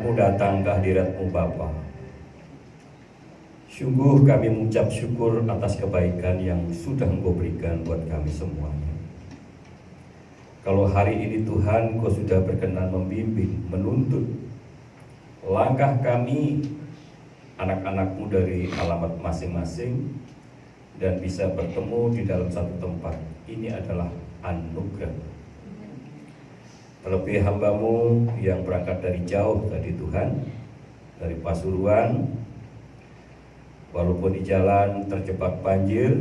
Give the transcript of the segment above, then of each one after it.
anak-anakmu datang ke hadirat-Mu Bapa. Sungguh kami mengucap syukur atas kebaikan yang sudah Engkau berikan buat kami semuanya. Kalau hari ini Tuhan Engkau sudah berkenan membimbing, menuntut langkah kami, anak-anak-Mu dari alamat masing-masing, dan bisa bertemu di dalam satu tempat, ini adalah anugerah. Terlebih hamba-Mu yang berangkat dari jauh tadi Tuhan, dari Pasuruan, walaupun di jalan terjebak banjir,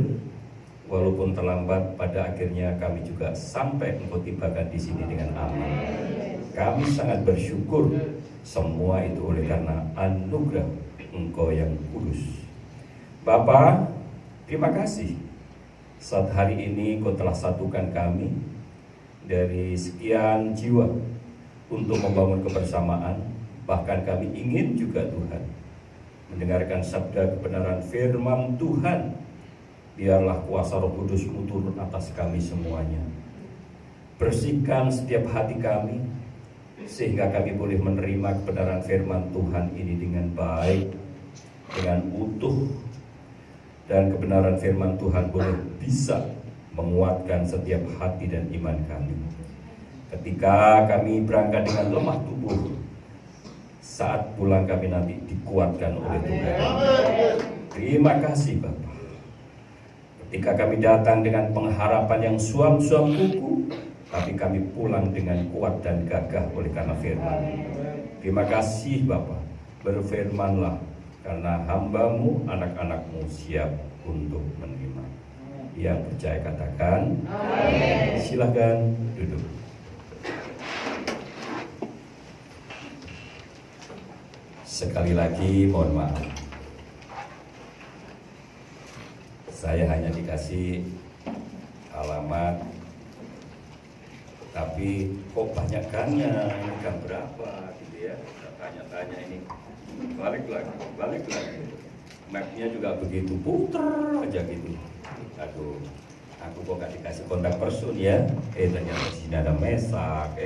walaupun terlambat, pada akhirnya kami juga sampai Engkau tibakan di sini dengan aman. Kami sangat bersyukur, semua itu oleh karena anugerah Engkau yang kudus. Bapa, terima kasih saat hari ini Engkau telah satukan kami dari sekian jiwa untuk membangun kebersamaan. Bahkan kami ingin juga Tuhan mendengarkan sabda kebenaran firman Tuhan. Biarlah kuasa Roh Kudus-Mu turun atas kami semuanya. Bersihkan setiap hati kami, sehingga kami boleh menerima kebenaran firman Tuhan ini dengan baik, dengan utuh. Dan kebenaran firman Tuhan boleh bisa menguatkan setiap hati dan iman kami. Ketika kami berangkat dengan lemah tubuh, saat pulang kami nanti dikuatkan oleh Tuhan. Terima kasih Bapa. Ketika kami datang dengan pengharapan yang suam-suam kuku, tapi kami pulang dengan kuat dan gagah oleh karena firman. Terima kasih Bapa. Berfirmanlah, karena hamba-Mu, anak-anak-Mu siap untuk menerima. Yang percaya katakan amin. Silakan duduk. Sekali lagi mohon maaf, saya hanya dikasih alamat, tapi kok banyakannya, ini kan berapa gitu ya. Tanya-tanya ini, balik lagi. Mapnya juga begitu, puter aja gitu. Aduh, aku kok gak dikasih kontak person ya. Ternyata di sini ada mesak.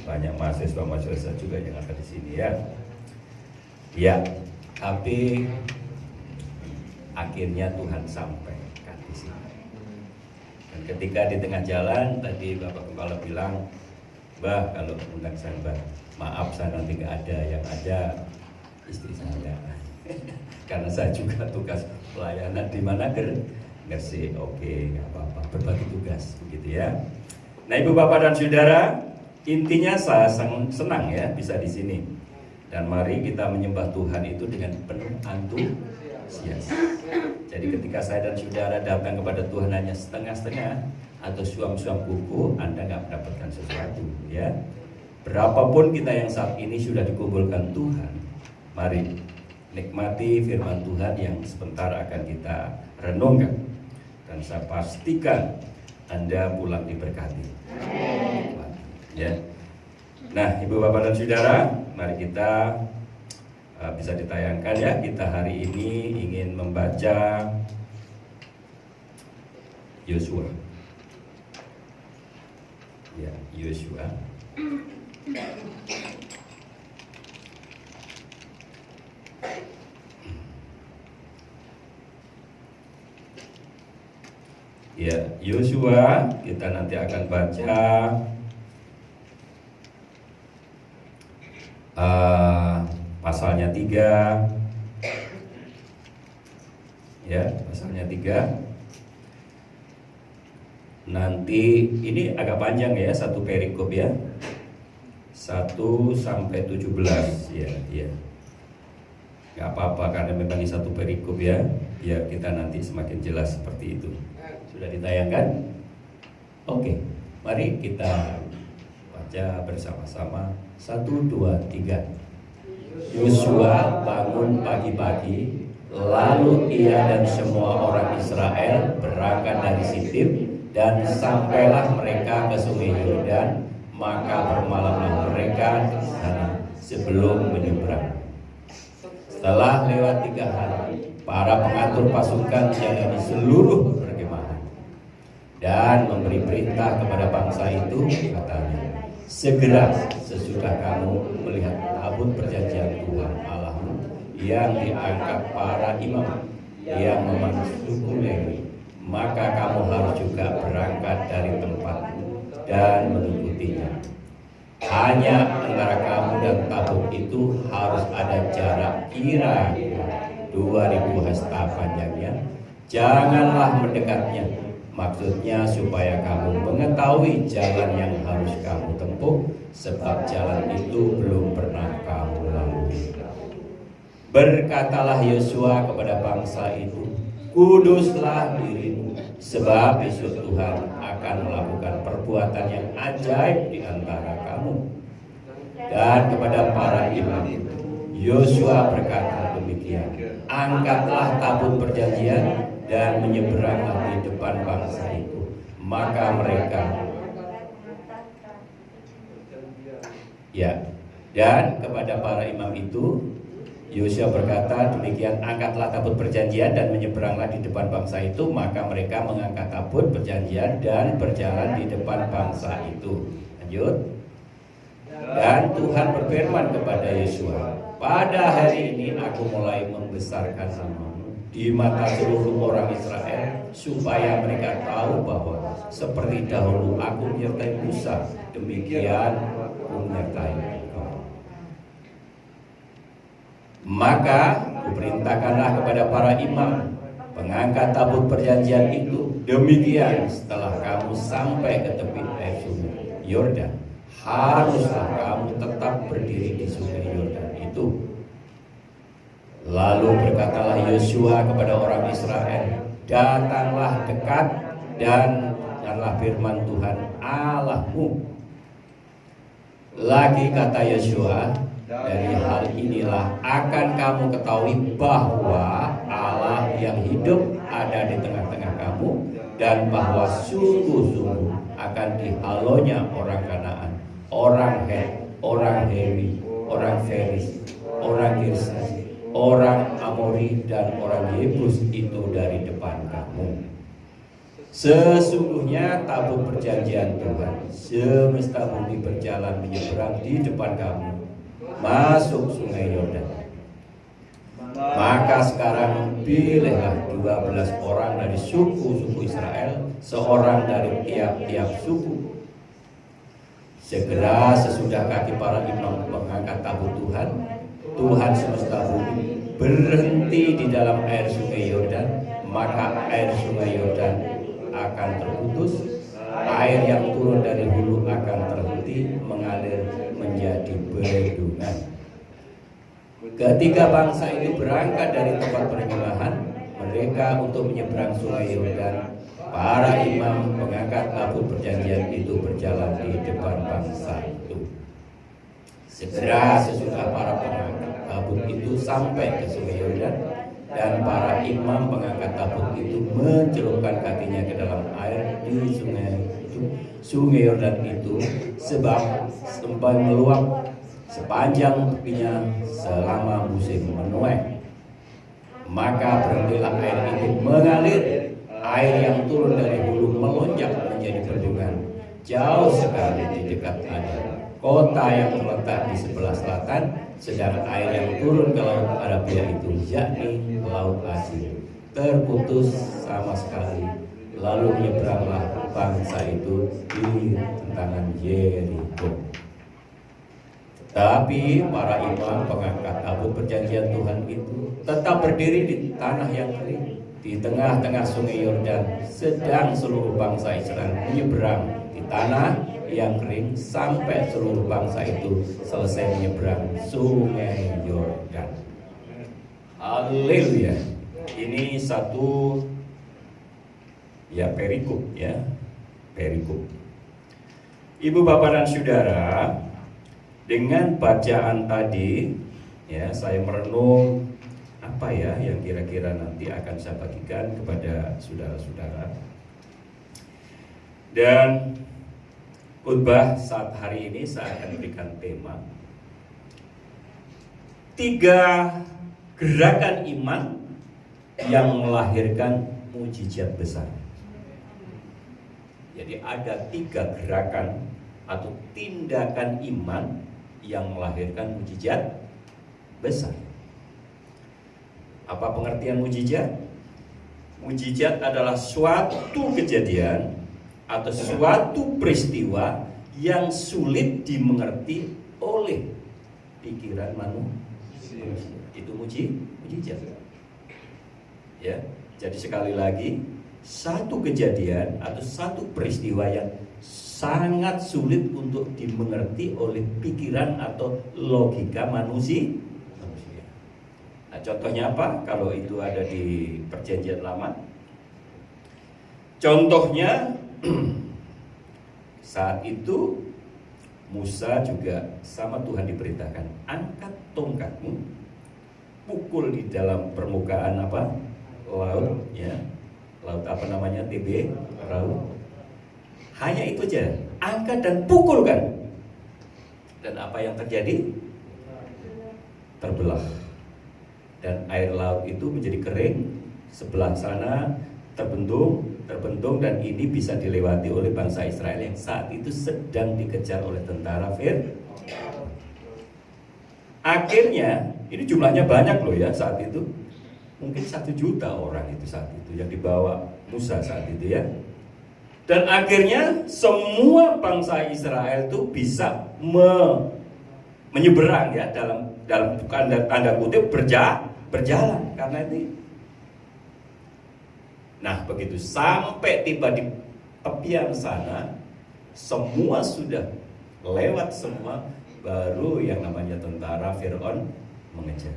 Banyak mahasiswa juga yang ada di sini ya. Ya, tapi akhirnya Tuhan sampaikan di sini. Dan ketika di tengah jalan tadi Bapak Kepala bilang, Mbah kalau undang saya Mbah, maaf saya nanti nggak ada, yang ada istri saya. Karena saya juga tugas pelayanan di mana Gresik. Oke, nggak apa-apa, berbagi tugas begitu ya. Nah Ibu Bapak dan Saudara, intinya saya senang ya bisa di sini. Dan mari kita menyembah Tuhan itu dengan penuh antusias. Jadi ketika saya dan saudara datang kepada Tuhan hanya setengah-setengah atau suam-suam kuku, Anda nggak mendapatkan sesuatu ya. Berapapun kita yang saat ini sudah dikumpulkan Tuhan, mari nikmati firman Tuhan yang sebentar akan kita renungkan. Dan saya pastikan Anda pulang diberkati. Ya. Nah, Ibu Bapak dan Saudara, mari kita bisa ditayangkan ya. Kita hari ini ingin membaca Yosua. Ya, Yosua. Ya, Yosua kita nanti akan baca pasalnya 3 ya, pasalnya 3. Nanti ini agak panjang ya, satu perikop ya, 1 sampai 17 ya, ya. Gak apa-apa karena memang ini satu perikop ya, biar kita nanti semakin jelas seperti itu. Sudah ditayangkan? Oke, mari kita baca bersama-sama. 1, 2, 3. Yosua bangun pagi-pagi, lalu ia dan semua orang Israel berangkat dari Sitim, dan sampailah mereka ke sungai Yordan. Maka bermalamlah mereka di sana sebelum menyeberang. Setelah lewat 3 hari, para pengatur pasukan jaga di seluruh perkemahan dan memberi perintah kepada bangsa itu, katanya, Segera sesudah kamu melihat tabut perjanjian Tuhan Allahmu yang diangkat para imam yang memanggil suku Lewi, maka kamu harus juga berangkat dari tempatmu dan mengikutinya. Hanya antara kamu dan tabut itu harus ada jarak kira-kira 2000 hasta panjangnya. Janganlah mendekatnya. Maksudnya supaya kamu mengetahui jalan yang harus kamu tempuh, sebab jalan itu belum pernah kamu lalui. Berkatalah Yosua kepada bangsa itu, kuduslah dirimu, sebab besok Tuhan akan melakukan perbuatan yang ajaib di antara kamu. Dan kepada para imam itu, Yosua berkata demikian, angkatlah tabut perjanjian dan menyeberanglah di depan bangsa itu. Maka mereka, dan kepada para imam itu Yosua berkata demikian, angkatlah tabut perjanjian dan menyeberanglah di depan bangsa itu. Maka mereka mengangkat tabut perjanjian dan berjalan di depan bangsa itu. Lanjut. Dan Tuhan berfirman kepada Yosua, pada hari ini aku mulai membesarkan namamu di mata seluruh orang Israel, supaya mereka tahu bahwa seperti dahulu aku menyertai Musa, demikian aku menyertai engkau. Maka kuperintahkanlah kepada para imam mengangkat tabut perjanjian itu. Demikian setelah kamu sampai ke tepi air sungai Yordan, haruslah kamu tetap berdiri di sungai Yordan itu. Lalu berkatalah Yosua kepada orang Israel, datanglah dekat dan dengarlah firman Tuhan Allahmu. Lagi kata Yosua, dari hal inilah akan kamu ketahui bahwa Allah yang hidup ada di tengah-tengah kamu, dan bahwa sungguh-sungguh akan dihalonya orang Kanaan, orang Het, orang Hewi, orang Feris, orang Girsa, orang Amori, dan orang Yebus itu dari depan kamu. Sesungguhnya tabut perjanjian Tuhan semesta bumi berjalan menyeberang di depan kamu masuk sungai Yordan. Maka sekarang pilihlah 12 orang dari suku-suku Israel, seorang dari tiap-tiap suku. Segera sesudah kaki para imam mengangkat tabut Tuhan semesta bumi berhenti di dalam air sungai Yordan, maka air sungai Yordan akan terputus, air yang turun dari hulu akan terhenti mengalir menjadi bendungan. Ketika bangsa ini berangkat dari tempat penyembahan mereka untuk menyeberang sungai Yordan, para imam mengangkat tabut perjanjian itu berjalan di depan bangsa itu. Segera sesudah para pengangkat tabut itu sampai ke sungai Yordan, dan para imam pengangkat tabut itu mencelupkan kakinya ke dalam air di sungai Yordan itu, sebab sampai meluap sepanjang tepinya selama musim menuai. Maka berhentilah air itu mengalir, air yang turun dari hulu melonjak menjadi bendungan jauh sekali di dekat kota yang terletak di sebelah selatan, sedang air yang turun ke laut Arabia itu, yakni laut Asia, terputus sama sekali. Lalu menyeberanglah bangsa itu di tentangan Yeriko. Tapi para imam pengangkat tabut perjanjian Tuhan itu tetap berdiri di tanah yang kering di tengah-tengah sungai Yordan, sedang seluruh bangsa Israel menyeberang di tanah yang kering sampai seluruh bangsa itu selesai menyeberang sungai Yordan. Haleluya. Ini satu perikop. Ibu, bapak, dan saudara, dengan bacaan tadi saya merenung apa yang kira-kira nanti akan saya bagikan kepada saudara-saudara. Dan khotbah saat hari ini saya akan berikan tema 3 gerakan iman yang melahirkan mujizat besar. Jadi ada 3 gerakan atau tindakan iman yang melahirkan mukjizat besar. Apa pengertian mukjizat? Mukjizat adalah suatu kejadian atau suatu peristiwa yang sulit dimengerti oleh pikiran manusia. Itu mukjizat. Ya, jadi sekali lagi, satu kejadian atau satu peristiwa yang sangat sulit untuk dimengerti oleh pikiran atau logika manusia. Nah, contohnya apa? Kalau itu ada di Perjanjian Lama. Contohnya saat itu Musa juga sama Tuhan diperintahkan, angkat tongkatmu, pukul di dalam permukaan apa? Laut, ya. Laut apa namanya? TB, laut. Hanya itu aja, angkat dan pukulkan. Dan apa yang terjadi? Terbelah. Dan air laut itu menjadi kering, sebelah sana terbentung, dan ini bisa dilewati oleh bangsa Israel yang saat itu sedang dikejar oleh tentara Firaun. Akhirnya, ini jumlahnya banyak loh ya saat itu. Mungkin 1 juta orang itu saat itu yang dibawa Musa saat itu ya. Dan akhirnya semua bangsa Israel itu bisa menyeberang ya, dalam tanda kutip berjalan karena itu. Nah, begitu sampai tiba di tepian sana, semua sudah lewat semua, baru yang namanya tentara Firaun mengejar.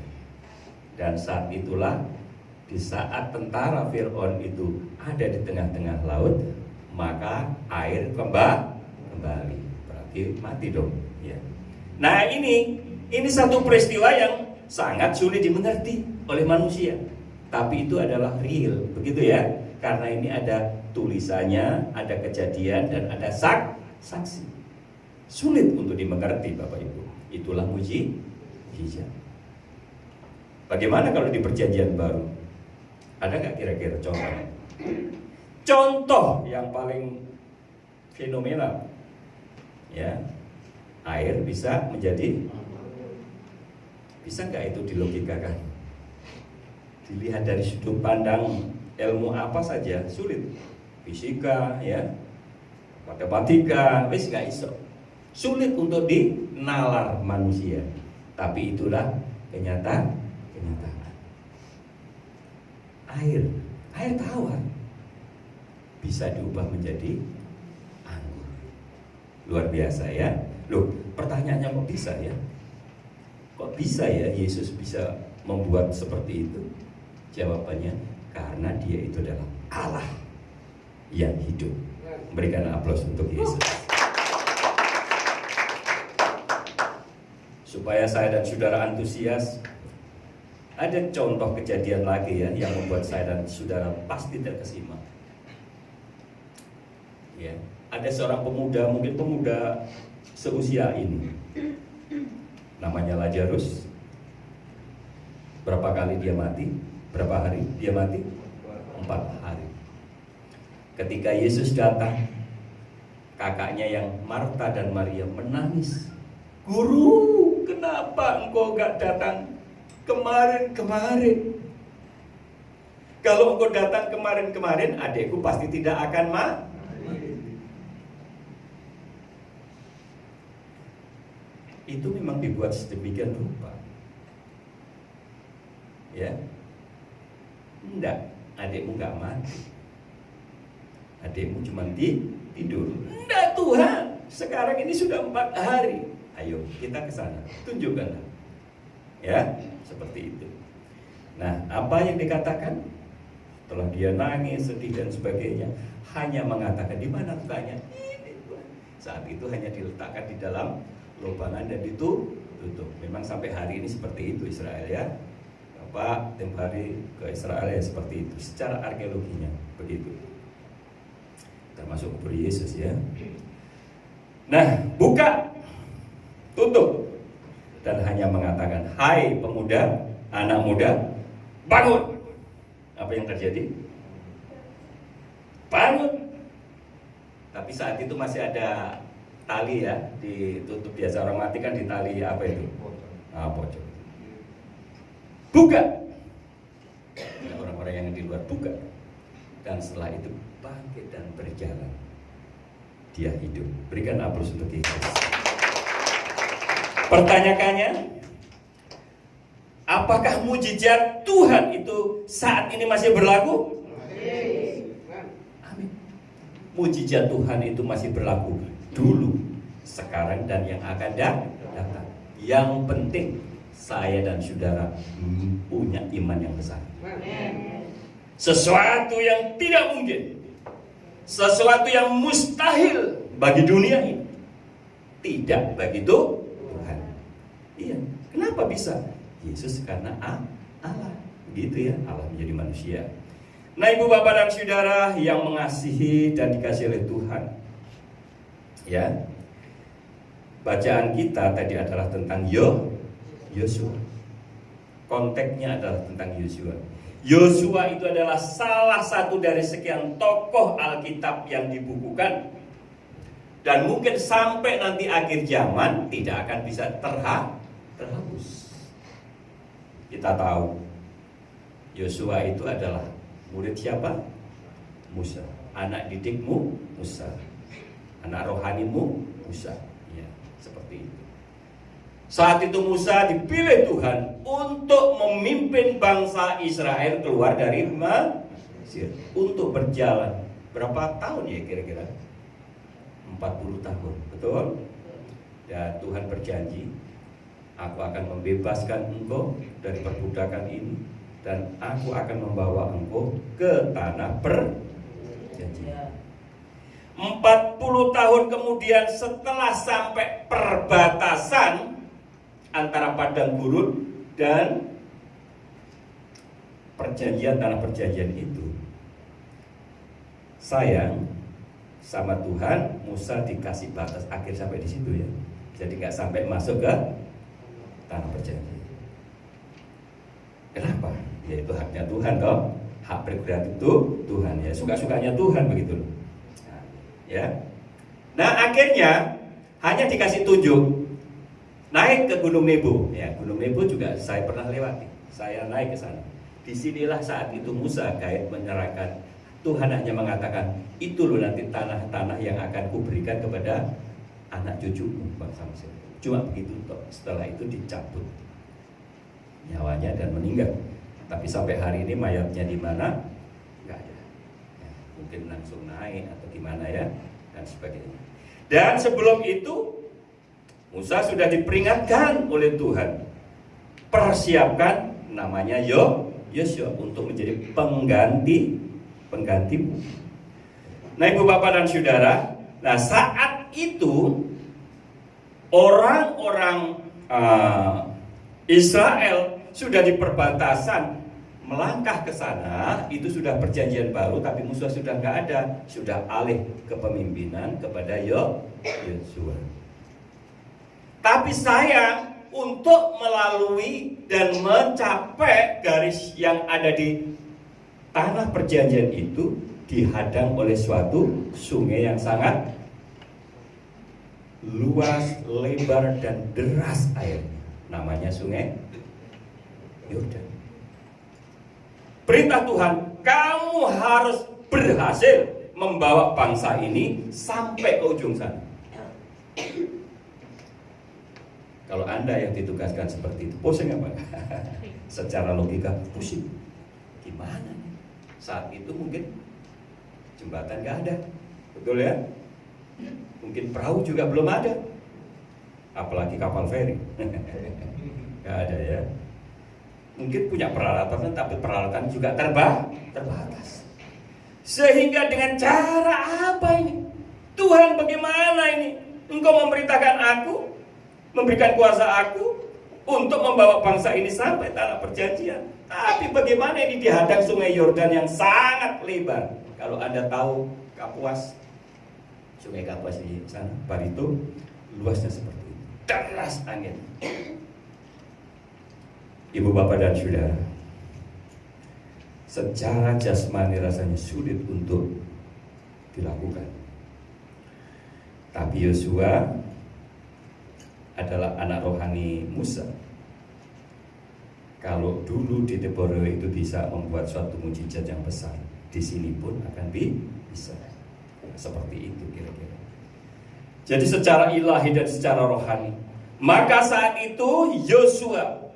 Dan saat itulah, di saat tentara Firaun itu ada di tengah-tengah laut, maka air kembali. Berarti mati dong ya. Nah, ini satu peristiwa yang sangat sulit dimengerti oleh manusia, tapi itu adalah real, begitu ya. Karena ini ada tulisannya, ada kejadian, dan ada saksi. Sulit untuk dimengerti Bapak Ibu. Itulah mukjizat. Bagaimana kalau di Perjanjian Baru? Ada nggak kira-kira contoh? Contoh yang paling fenomenal, ya, air bisa nggak itu dilogikakan? Dilihat dari sudut pandang ilmu apa saja sulit. Fisika, ya, matematika, wis nggak iso. Sulit untuk dinalar manusia. Tapi itulah kenyataan. Air tawar bisa diubah menjadi anggur. Luar biasa ya. Loh, pertanyaannya kok bisa ya? Kok bisa ya Yesus bisa membuat seperti itu? Jawabannya, karena dia itu adalah Allah yang hidup. Berikan aplaus untuk Yesus. Supaya saya dan saudara antusias, ada contoh kejadian lagi ya yang membuat saya dan saudara pasti terkesima. Ya, ada seorang pemuda, mungkin pemuda seusia ini, namanya Lazarus. Berapa kali dia mati? Berapa hari dia mati? 4 hari. Ketika Yesus datang, kakaknya yang Marta dan Maria menangis. Guru, kenapa engkau gak datang kemarin-kemarin? Kalau engkau datang kemarin-kemarin, adikku pasti tidak akan mati. Itu memang dibuat sedemikian rupa. Ya, enggak, adikmu enggak mati. Adikmu cuma tidur. Enggak Tuhan, sekarang ini sudah 4 hari. Ayo kita ke sana, tunjukkanlah. Ya, seperti itu. Nah, apa yang dikatakan? Setelah dia nangis, sedih dan sebagainya, hanya mengatakan, di mana lukanya? Ini Tuhan. Saat itu hanya diletakkan di dalam lubangan dan ditutup. Memang sampai hari ini seperti itu Israel ya. Bapak tiap hari ke Israel ya seperti itu. Secara arkeologinya begitu. Termasuk kubur Yesus ya. Nah, buka, tutup, dan hanya mengatakan, hai pemuda, anak muda, bangun. Apa yang terjadi? Bangun. Tapi saat itu masih ada tali ya, ditutup biasa orang mati kan di tali apa itu? Pocong. Buka. Orang-orang yang di luar buka. Dan setelah itu bangkit dan berjalan. Dia hidup. Berikan aplaus untuk Yesus. Pertanyaannya, apakah mujizat Tuhan itu saat ini masih berlaku? Amin. Mujizat Tuhan itu masih berlaku dulu, sekarang, dan yang akan datang. Yang penting saya dan saudara punya iman yang besar. Sesuatu yang tidak mungkin, sesuatu yang mustahil bagi dunia ini, tidak bagi Tuhan. Iya, kenapa bisa? Yesus karena Allah, begitu ya, Allah menjadi manusia. Nah, ibu bapak dan saudara yang mengasihi dan dikasihi oleh Tuhan, ya, bacaan kita tadi adalah tentang Yosua. Konteksnya adalah tentang Yosua. Yosua itu adalah salah satu dari sekian tokoh Alkitab yang dibukukan, dan mungkin sampai nanti akhir zaman tidak akan bisa terhapus. Kita tahu Yosua itu adalah murid siapa? Musa. Anak didikmu Musa. Anak rohanimu Musa. Ya, seperti itu. Saat itu Musa dipilih Tuhan untuk memimpin bangsa Israel keluar dari Mesir, untuk berjalan berapa tahun ya kira-kira? 40 tahun, betul? Dan Tuhan berjanji, aku akan membebaskan engkau dari perbudakan ini, dan aku akan membawa engkau ke tanah perjanjian. 40 tahun kemudian, setelah sampai perbatasan antara padang gurun dan perjanjian, tanah perjanjian itu, sayang sama Tuhan, Musa dikasih batas akhir sampai di situ ya. Jadi nggak sampai masuk ke tanah perjanjian. Kenapa? Ya itu haknya Tuhan toh. Hak prerogatif itu Tuhan ya, suka-sukanya Tuhan begitu loh. Nah, ya. Nah, akhirnya hanya dikasih tunjuk naik ke Gunung Nebo. Ya, Gunung Nebo juga saya pernah lewati. Saya naik ke sana. Disinilah saat itu Musa gaib menyerahkan. Tuhan hanya mengatakan, itu loh nanti tanah-tanah yang akan kuberikan kepada anak cucumu bangsa Mesir. Cuma begitu toh. Setelah itu dicabut nyawanya dan meninggal. Tapi sampai hari ini mayatnya di mana? Enggak ada. Ya, mungkin langsung naik atau gimana ya, dan sebagainya. Dan sebelum itu Musa sudah diperingatkan oleh Tuhan, persiapkan namanya Yosua untuk menjadi penggantimu. Nah, ibu bapak dan saudara, nah saat itu orang-orang Israel sudah di perbatasan melangkah ke sana, itu sudah perjanjian baru, tapi Musa sudah nggak ada, sudah alih kepemimpinan kepada Yosua. Tapi sayang, untuk melalui dan mencapai garis yang ada di tanah perjanjian itu dihadang oleh suatu sungai yang sangat luas, lebar, dan deras air. Namanya sungai Yordan. Perintah Tuhan, kamu harus berhasil membawa bangsa ini sampai ke ujung sana. Kalau Anda yang ditugaskan seperti itu, pusing apa? Secara logika pusing. Gimana nih? Saat itu mungkin jembatan gak ada, betul ya? Mungkin perahu juga belum ada, apalagi kapal feri. Gak ada ya. Mungkin punya peralatan, tapi peralatan juga terbatas. Sehingga dengan cara apa ini? Tuhan, bagaimana ini? Engkau memerintahkan aku, memberikan kuasa aku untuk membawa bangsa ini sampai tanah perjanjian. Tapi bagaimana ini dihadang sungai Yordan yang sangat lebar. Kalau Anda tahu Kapuas, sungai Kapuas di sana, Barito, luasnya seperti itu. Deras angin. Ibu bapak dan saudara, secara jasmani rasanya sulit untuk dilakukan. Tapi Yosua adalah anak rohani Musa. Kalau dulu di Deborah itu bisa membuat suatu mujizat yang besar, di sini pun akan bisa. Seperti itu kira-kira. Jadi secara ilahi dan secara rohani. Maka saat itu Yosua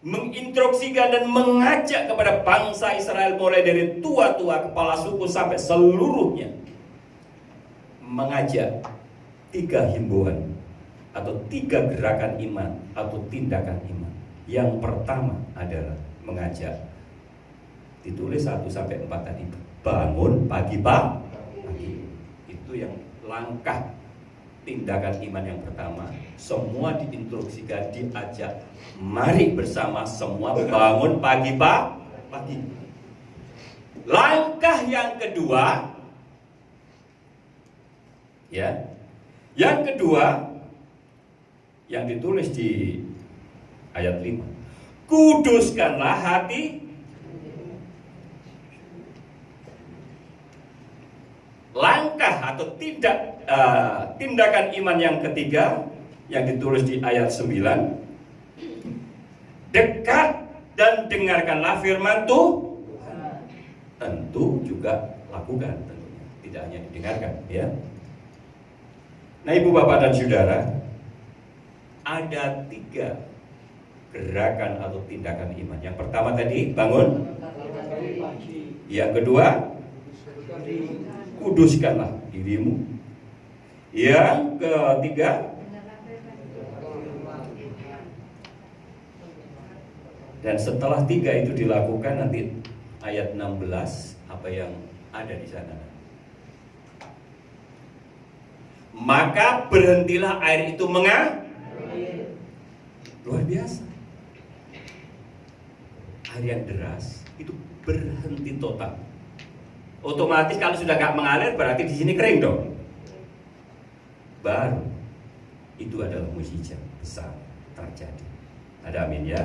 menginstruksikan dan mengajak kepada bangsa Israel, mulai dari tua-tua kepala suku sampai seluruhnya, mengajak 3 himbauan atau 3 gerakan iman atau tindakan iman. Yang pertama adalah mengajak, ditulis 1 sampai 4 tadi, bangun pagi. Itu yang langkah tindakan iman yang pertama. Semua diinstruksikan, diajak, mari bersama semua bangun pagi. Langkah yang kedua, ya, yang kedua yang ditulis di ayat 5, kuduskanlah hati. Langkah atau tindakan iman yang ketiga yang ditulis di ayat 9, dekat dan dengarkanlah firman Tuhan. Tentu juga lakukan, tentunya tidak hanya didengarkan, ya. Nah, ibu bapak dan saudara, ada 3 gerakan atau tindakan iman. Yang pertama tadi bangun, yang kedua kuduskanlah dirimu, yang ketiga dan setelah 3 itu dilakukan, nanti ayat 16 apa yang ada di sana. Maka berhentilah air itu mengalir. Luar biasa. Air yang deras itu berhenti total. Otomatis kalau sudah gak mengalir berarti di sini kering dong. Baru itu adalah mujizat besar terjadi. Ada amin ya.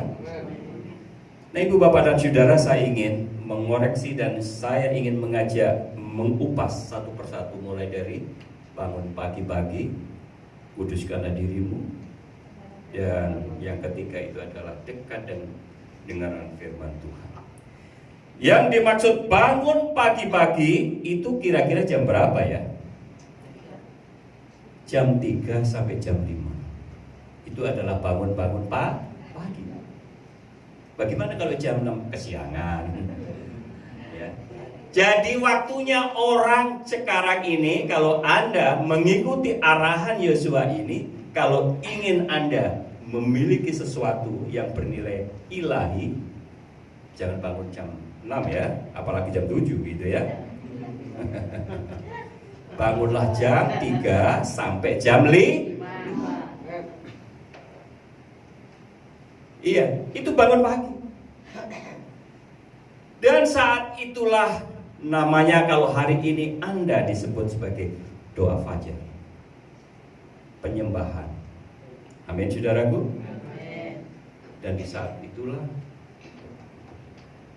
Nah, ibu bapak dan saudara, saya ingin mengoreksi dan saya ingin mengajak mengupas satu persatu, mulai dari bangun pagi-pagi, kuduskanlah dirimu, dan yang ketiga itu adalah dekat dan dengaran firman Tuhan. Yang dimaksud bangun pagi-pagi itu kira-kira jam berapa ya? Jam 3 sampai jam 5. Itu adalah bangun-bangun pagi. Bagaimana kalau jam 6 kesiangan? Ya. Jadi waktunya orang sekarang ini, kalau Anda mengikuti arahan Yosua ini, kalau ingin Anda memiliki sesuatu yang bernilai ilahi, jangan bangun jam 6 ya, apalagi jam 7 gitu ya. Bangunlah jam 3 sampai jam 5. Iya, itu bangun pagi. Dan saat itulah namanya, kalau hari ini Anda disebut sebagai doa fajar, penyembahan. Amin saudaraku. Dan di saat itulah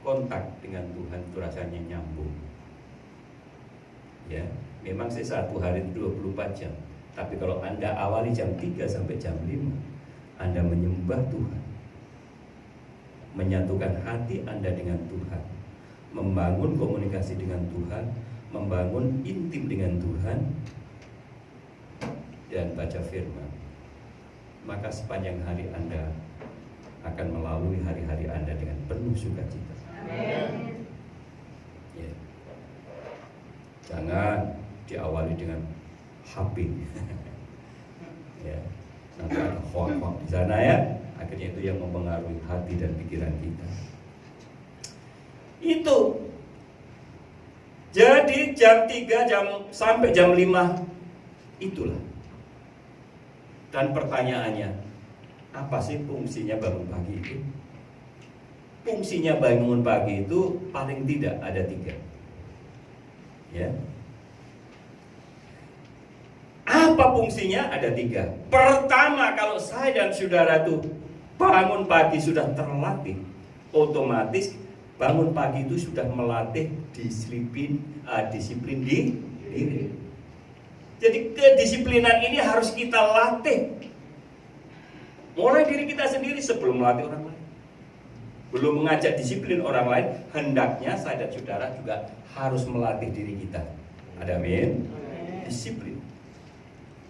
kontak dengan Tuhan itu rasanya nyambung. Ya, memang sih satu hari 24 jam. Tapi kalau Anda awali jam 3 sampai jam 5, Anda menyembah Tuhan, menyatukan hati Anda dengan Tuhan, membangun komunikasi dengan Tuhan, membangun intim dengan Tuhan, dan baca firman, maka sepanjang hari Anda akan melalui hari-hari Anda dengan penuh sukacita. Ya. Jangan diawali dengan HP. Ya. Nanti ada hoak-hoak di sana ya. Akhirnya itu yang mempengaruhi hati dan pikiran kita. Itu. Jadi jam 3 sampai jam 5 itulah. Dan pertanyaannya, apa sih fungsinya bangun pagi itu? Fungsinya bangun pagi itu paling tidak ada 3. Ya. Apa fungsinya? Ada 3. Pertama, kalau saya dan saudara itu bangun pagi sudah terlatih, otomatis bangun pagi itu sudah melatih disiplin diri. Jadi kedisiplinan ini harus kita latih. Mulai diri kita sendiri sebelum melatih orang lain. Belum mengajak disiplin orang lain, hendaknya saya dan saudara juga harus melatih diri kita. Ada amin? Disiplin.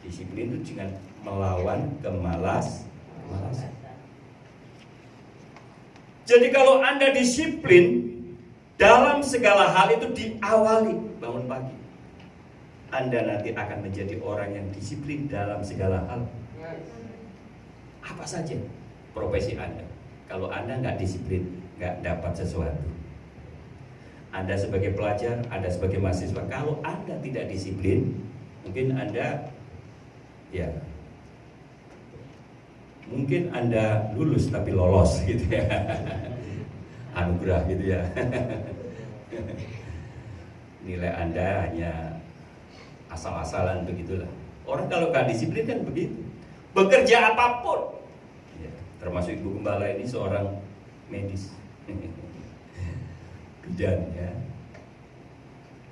Disiplin itu dengan melawan kemalasan. Jadi kalau Anda disiplin dalam segala hal itu diawali bangun pagi, Anda nanti akan menjadi orang yang disiplin dalam segala hal. Apa saja profesi Anda. Kalau Anda nggak disiplin, nggak dapat sesuatu. Anda sebagai pelajar, Anda sebagai mahasiswa, kalau Anda tidak disiplin, mungkin Anda mungkin Anda lulus tapi lolos gitu ya. Anugerah gitu ya. Nilai Anda hanya asal-asalan begitulah. Orang kalau nggak disiplin kan begitu. Bekerja apapun, ya, termasuk Ibu Gembala ini seorang medis, bidan ya.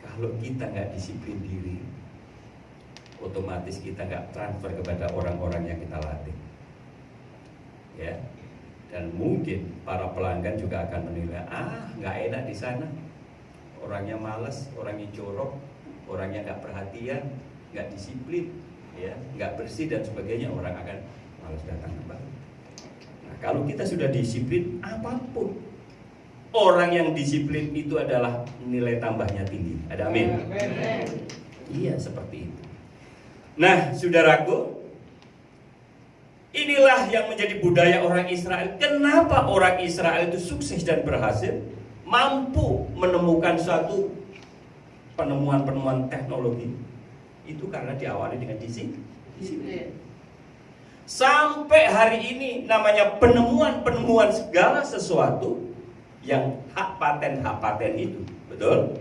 Kalau kita nggak disiplin diri, otomatis kita nggak transfer kepada orang-orang yang kita latih, ya. Dan mungkin para pelanggan juga akan menilai, nggak enak di sana, orangnya malas, orangnya jorok, orangnya nggak perhatian, nggak disiplin, ya, nggak bersih dan sebagainya, orang akan malas datang kembali. Nah, kalau kita sudah disiplin, apapun, orang yang disiplin itu adalah nilai tambahnya tinggi. Ada amin? Amen. Iya, seperti itu. Nah, saudaraku, inilah yang menjadi budaya orang Israel. Kenapa orang Israel itu sukses dan berhasil, mampu menemukan suatu penemuan-penemuan teknologi? Itu karena diawali dengan disiplin. Sampai hari ini namanya penemuan-penemuan segala sesuatu yang hak paten itu, betul?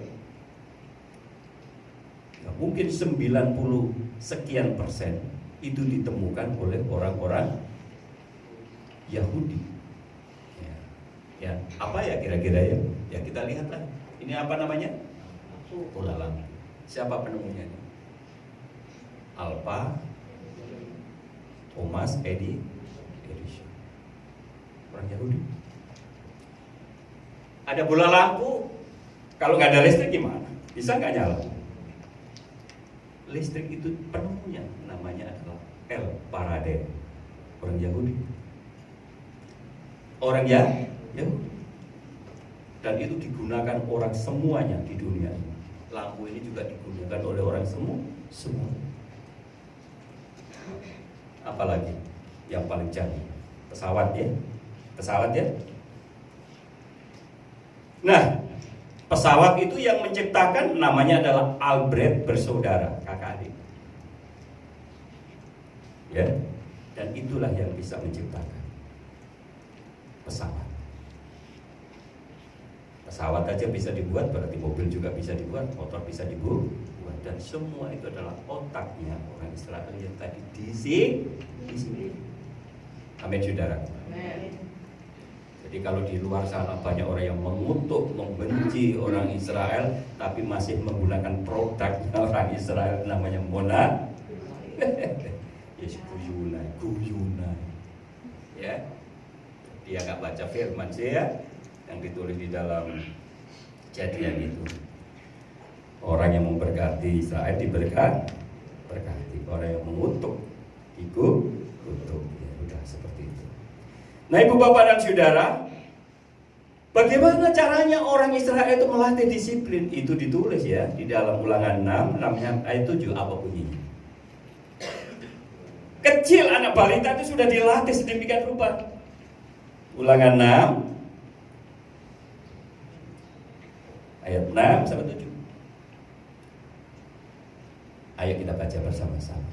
Nah, mungkin 90 sekian persen itu ditemukan oleh orang-orang Yahudi. Ya, apa ya kira-kira ya? Ya kita lihatlah. Ini apa namanya? Bola lampu. Siapa penemunya? Alva Thomas Edison, orang Yahudi. Ada bola lampu, kalau nggak ada listrik gimana? Bisa nggak nyala? Listrik itu penemunya namanya adalah El Faraday, orang Yahudi. Orang Yahudi. Dan itu digunakan orang semuanya di dunia ini. Lampu ini juga digunakan oleh orang semua. Apalagi yang paling canggih, pesawat ya. Nah, pesawat itu yang menciptakan namanya adalah Albert bersaudara, kakak adik. Ya, dan itulah yang bisa menciptakan pesawat. Pesawat aja bisa dibuat, berarti mobil juga bisa dibuat, motor bisa dibuat, dan semua itu adalah otaknya orang Israel yang tadi disiplin. Amin, saudara. Amin. Jadi kalau di luar sana banyak orang yang mengutuk, membenci orang Israel, tapi masih menggunakan produknya orang Israel namanya Mona. Yes, guyunan. Ya, dia nggak baca firman sih ya, yang ditulis di dalam Kejadian itu. Orang yang memberkati Israel berkati, orang yang mengutuk kutuk. Ya, udah seperti itu. Nah, Ibu Bapak dan Saudara, bagaimana caranya orang Israel itu melatih disiplin? Itu ditulis ya di dalam Ulangan 6 ayat 7, apa bunyinya? Kecil anak balita itu sudah dilatih sedemikian rupa. Ulangan 6 ayat 6 sampai 7. Ayo kita baca bersama-sama.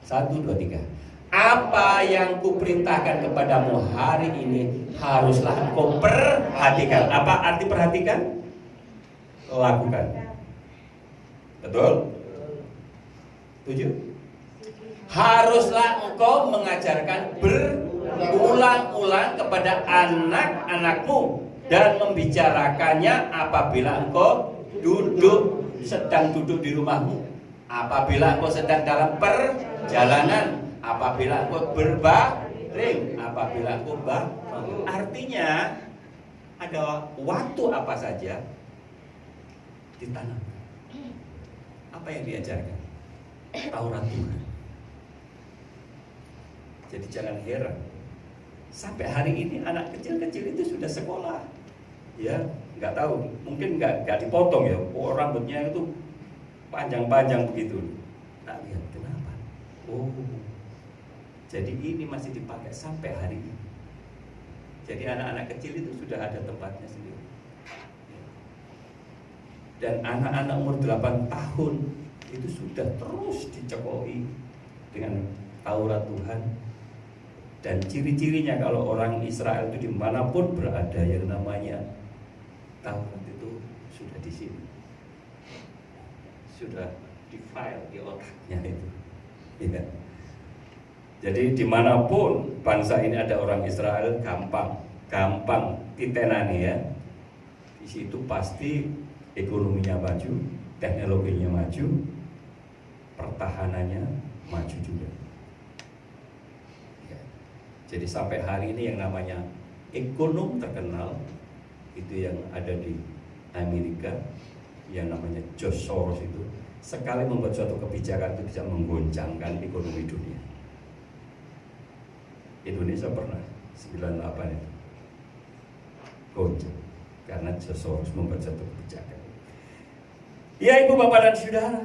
1, 2, 3. Apa yang kuperintahkan kepadamu hari ini haruslah engkau perhatikan. Apa arti perhatikan? Lakukan. Betul? 7. Haruslah engkau mengajarkan berulang-ulang kepada anak-anakmu dan membicarakannya apabila engkau sedang duduk di rumahmu, apabila engkau sedang dalam perjalanan, apabila engkau berbaring, apabila engkau bangun. Artinya ada waktu apa saja ditanam. Apa yang diajarkan? Taurat Tuhan. Jadi jangan heran, sampai hari ini anak kecil-kecil itu sudah sekolah. Ya, nggak tahu, mungkin nggak dipotong ya, rambutnya itu panjang-panjang begitu. Tak lihat kenapa? Oh, jadi ini masih dipakai sampai hari ini. Jadi anak-anak kecil itu sudah ada tempatnya sendiri. Dan anak-anak umur 8 tahun itu sudah terus dicekoi dengan Taurat Tuhan. Dan ciri-cirinya kalau orang Israel itu dimanapun berada, yang namanya Taurat itu sudah di sini, sudah di-file di otaknya itu. Ya. Jadi dimanapun bangsa ini ada orang Israel, gampang titenani ya. Di situ pasti ekonominya maju, teknologinya maju, pertahanannya maju juga. Ya. Jadi sampai hari ini yang namanya ekonom terkenal itu yang ada di Amerika, yang namanya George Soros itu, sekali membuat suatu kebijakan itu bisa menggoncangkan ekonomi dunia. Indonesia pernah 98 itu goncang karena George Soros membuat suatu kebijakan. Ya ibu bapak dan saudara,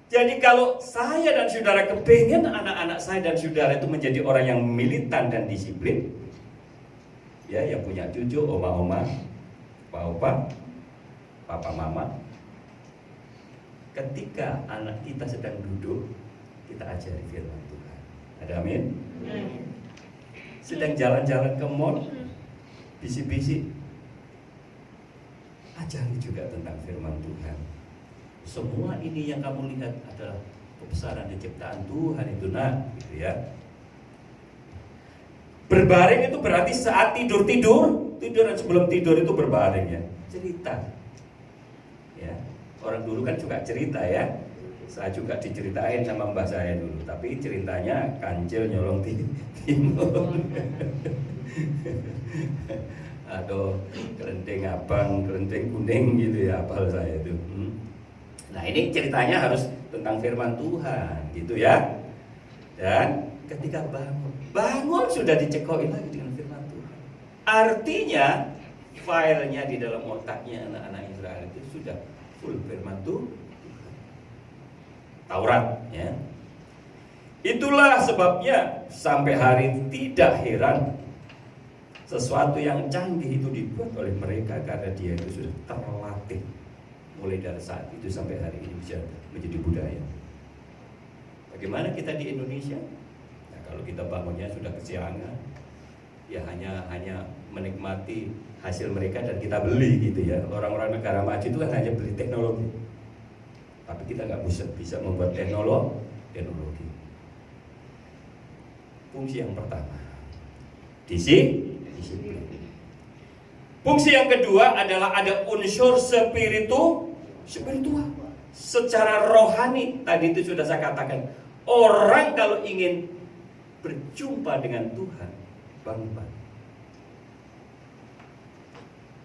jadi kalau saya dan saudara kepengen anak-anak saya dan saudara itu menjadi orang yang militan dan disiplin, ya, yang punya cucu, oma-oma, opa-opa, papa-mama, ketika anak kita sedang duduk, kita ajari firman Tuhan. Ada amin? Sedang jalan-jalan ke mall, bisik-bisik, ajari juga tentang firman Tuhan. Semua ini yang kamu lihat adalah kebesaran dan ciptaan Tuhan itu, nak, gitu ya. Berbaring itu berarti saat tidur dan sebelum tidur itu berbaring ya. Cerita. Ya. Orang dulu kan juga cerita ya. Saya juga diceritain sama mbak saya dulu, tapi ceritanya kancil nyolong timun. Atau kelenteng abang, kelenteng kuning gitu ya, apal saya itu. Nah, ini ceritanya harus tentang firman Tuhan gitu ya. Dan ketika bangun sudah dicekoi lagi dengan firman Tuhan. Artinya filenya di dalam otaknya anak-anak Israel itu sudah full firman Tuhan, Taurat ya. Itulah sebabnya sampai hari ini tidak heran sesuatu yang canggih itu dibuat oleh mereka, karena dia itu sudah terlatih mulai dari saat itu sampai hari ini bisa menjadi budaya. Bagaimana kita di Indonesia? Nah, kalau kita bangunnya sudah kesiangan, ya hanya menikmati hasil mereka dan kita beli gitu ya. Orang-orang negara maju itu kan hanya beli teknologi, tapi kita nggak bisa membuat teknologi. Fungsi yang pertama, disiplin. Fungsi yang kedua adalah ada unsur spiritual. Secara rohani, tadi itu sudah saya katakan, orang kalau ingin berjumpa dengan Tuhan, bangun pagi.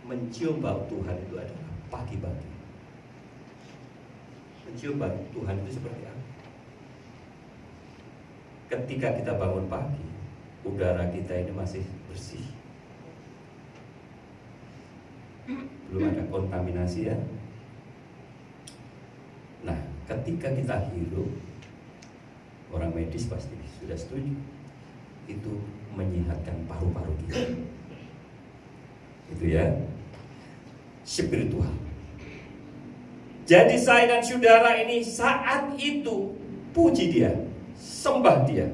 Mencium bau Tuhan itu adalah pagi-pagi. Mencium bau Tuhan itu seperti apa? Ketika kita bangun pagi, udara kita ini masih bersih, belum ada kontaminasi ya. Nah, ketika kita hirup, orang medis pasti sudah setuju, itu menyehatkan paru-paru kita. Itu ya, spiritual. Jadi saya dan saudara ini saat itu puji dia, sembah dia,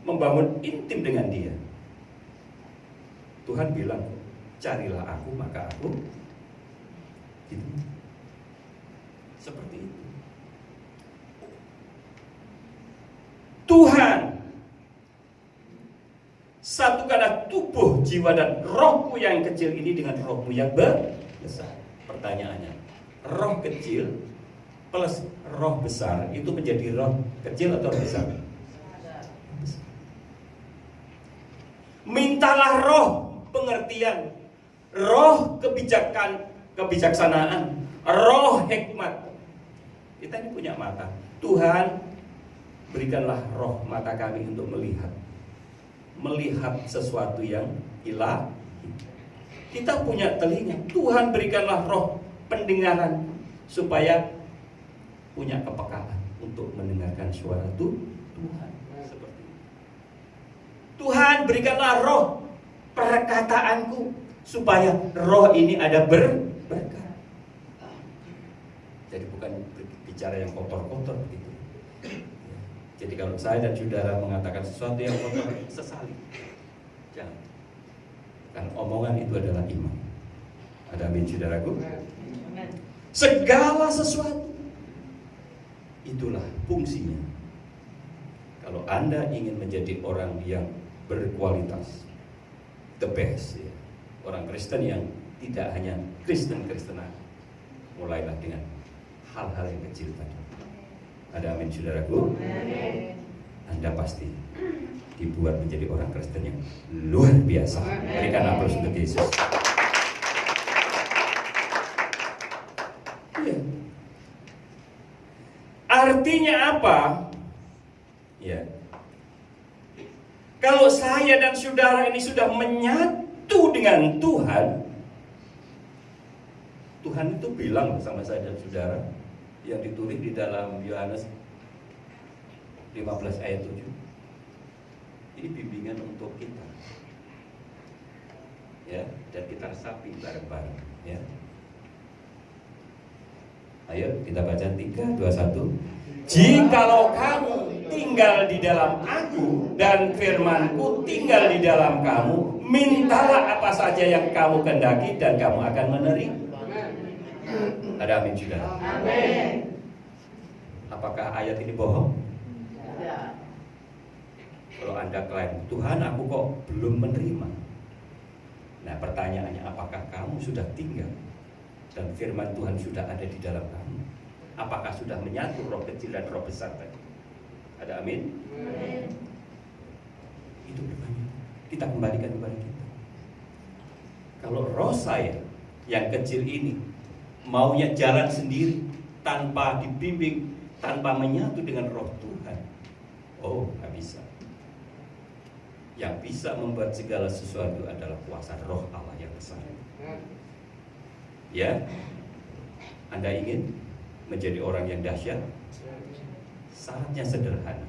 membangun intim dengan dia. Tuhan bilang, carilah aku maka aku gitu. Seperti itu. Tuhan, satukanlah tubuh, jiwa dan rohmu yang kecil ini dengan rohmu yang besar. Pertanyaannya, roh kecil plus roh besar itu menjadi roh kecil atau besar? Mintalah roh pengertian, roh kebijaksanaan, roh hikmat. Kita ini punya mata. Tuhan, berikanlah roh mata kami untuk melihat sesuatu yang ilahi. Kita punya telinga. Tuhan, berikanlah roh pendengaran supaya punya kepekaan untuk mendengarkan suara Tuhan. Seperti itu. Tuhan, berikanlah roh perkataanku supaya roh ini ada berkah. Jadi bukan bicara yang kotor-kotor begitu. Jadi kalau saya dan saudara mengatakan sesuatu yang kotor, sesali. Jangan. Karena omongan itu adalah iman. Ada amin saudaraku? Segala sesuatu itulah fungsinya. Kalau Anda ingin menjadi orang yang berkualitas, the best, ya, orang Kristen yang tidak hanya Kristen-Kristenan, mulailah dengan hal-hal yang kecil tadi. Ada amin saudaraku? Anda pasti dibuat menjadi orang Kristen yang luar biasa. Berikan aplaus untuk Yesus. Ya. Artinya apa? Ya. Kalau saya dan saudara ini sudah menyatu dengan Tuhan, Tuhan itu bilang sama saya dan saudara yang ditulis di dalam Yohanes 15 ayat 7. Ini bimbingan untuk kita, ya, dan kita resapi bareng-bareng, ya. Ayo kita baca 3, 2, 1. Jikalau kamu tinggal di dalam aku dan firmanku tinggal di dalam kamu, mintalah apa saja yang kamu kehendaki dan kamu akan menerima. Ada amin saudara? Amin. Apakah ayat ini bohong? Tidak. Kalau Anda klaim, Tuhan aku kok belum menerima. Nah pertanyaannya, apakah kamu sudah tinggal dan firman Tuhan sudah ada di dalam kamu? Apakah sudah menyatu roh kecil dan roh besar tadi? Ada amin? Amin. Itu pertanyaan. Kita kembalikan kepada kita. Kalau roh saya yang kecil ini maunya jalan sendiri tanpa dibimbing, tanpa menyatu dengan roh Tuhan, oh nggak bisa. Yang bisa membuat segala sesuatu adalah kuasa roh Allah yang besar. Ya, Anda ingin menjadi orang yang dahsyat? Syaratnya sederhana.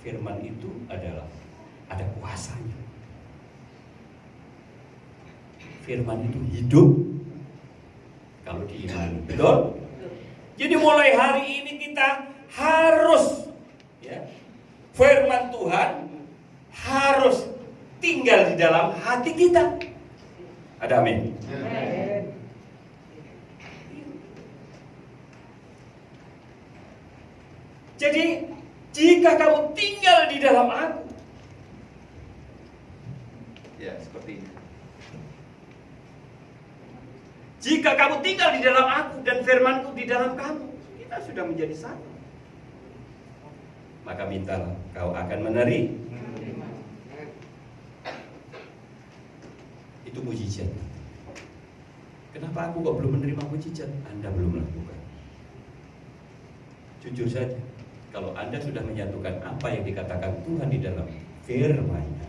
Firman itu adalah ada kuasanya. Firman itu hidup kalau diimani. Betul? Jadi mulai hari ini kita harus, ya, firman Tuhan harus tinggal di dalam hati kita. Ada amin? Amin. Jadi jika kamu tinggal di dalam aku, ya seperti ini. Jika kamu tinggal di dalam aku dan firmanku di dalam kamu, kita sudah menjadi satu. Maka mintalah, kau akan menerima. Itu mujizat. Kenapa aku kok belum menerima mujizat? Anda belum melakukan. Jujur saja, kalau Anda sudah menyatukan apa yang dikatakan Tuhan di dalam firman-Nya,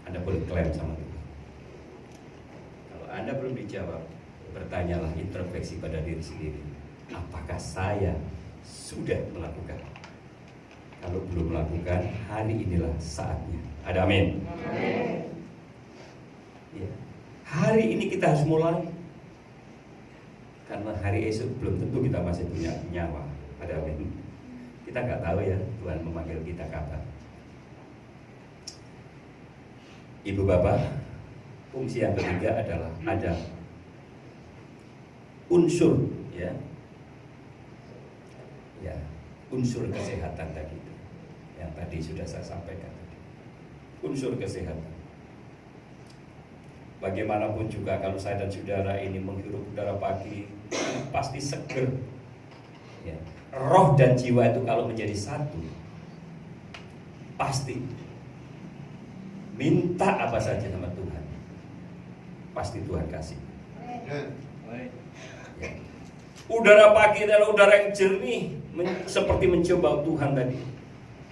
Anda boleh klaim sama Tuhan. Kalau Anda belum dijawab, bertanyalah, introspeksi pada diri sendiri. Apakah saya sudah melakukan? Kalau belum melakukan, hari inilah saatnya. Ada amin? Amin. Ya. Hari ini kita harus mulai. Karena hari esok belum tentu kita masih punya nyawa. Ada amin? Kita nggak tahu ya Tuhan memanggil kita kapan. Ibu bapak, fungsi yang ketiga adalah ada unsur, ya, unsur kesehatan tadi itu, yang tadi sudah saya sampaikan tadi. Unsur kesehatan. Bagaimanapun juga kalau saya dan saudara ini menghirup udara pagi, pasti seger. Ya. Roh dan jiwa itu kalau menjadi satu, pasti minta apa saja sama Tuhan, pasti Tuhan kasih. Ya. Udara pagi adalah udara yang jernih, seperti mencium bau Tuhan tadi.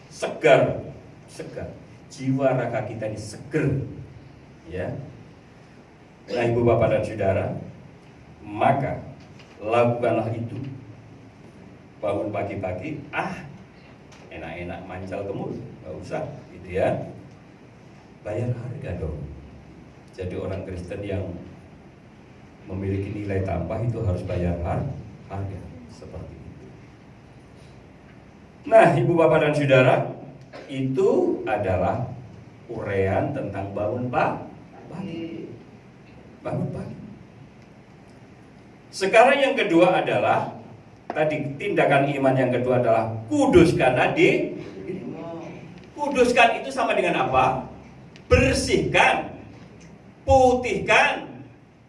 Segar, segar. Jiwa raga kita ini seger. Ya. Nah, ibu bapak dan saudara, maka lakukanlah itu. Bangun pagi-pagi, enak-enak mancal ke mulut, nggak usah, gitu ya. Bayar harga dong. Jadi orang Kristen yang memiliki nilai tambah itu harus bayar harga, seperti itu. Nah, ibu bapak dan saudara, itu adalah uraian tentang bangun pagi. Bangun pagi. Sekarang yang kedua adalah tadi tindakan iman yang kedua adalah kuduskan tadi. Kuduskan itu sama dengan apa? Bersihkan, putihkan,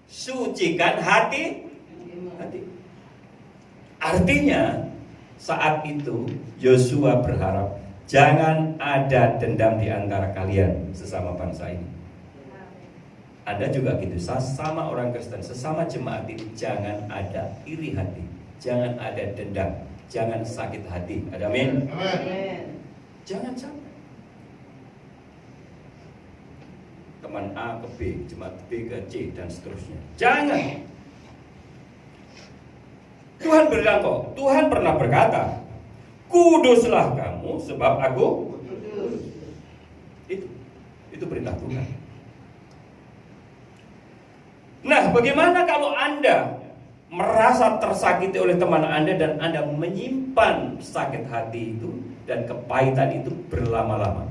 sucikan hati. Artinya saat itu Yosua berharap jangan ada dendam di antara kalian sesama bangsa ini. Anda juga gitu, sesama orang Kristen, sesama jemaat ini jangan ada iri hati, jangan ada dendam, jangan sakit hati. Ada amin? Jangan sampai teman A ke B, jemaat B ke C dan seterusnya. Jangan. Tuhan bilang kok, Tuhan pernah berkata, kuduslah kamu sebab aku kudus. Itu perintah Tuhan. Nah, bagaimana kalau Anda merasa tersakiti oleh teman Anda dan Anda menyimpan sakit hati itu dan kepahitan itu berlama-lama?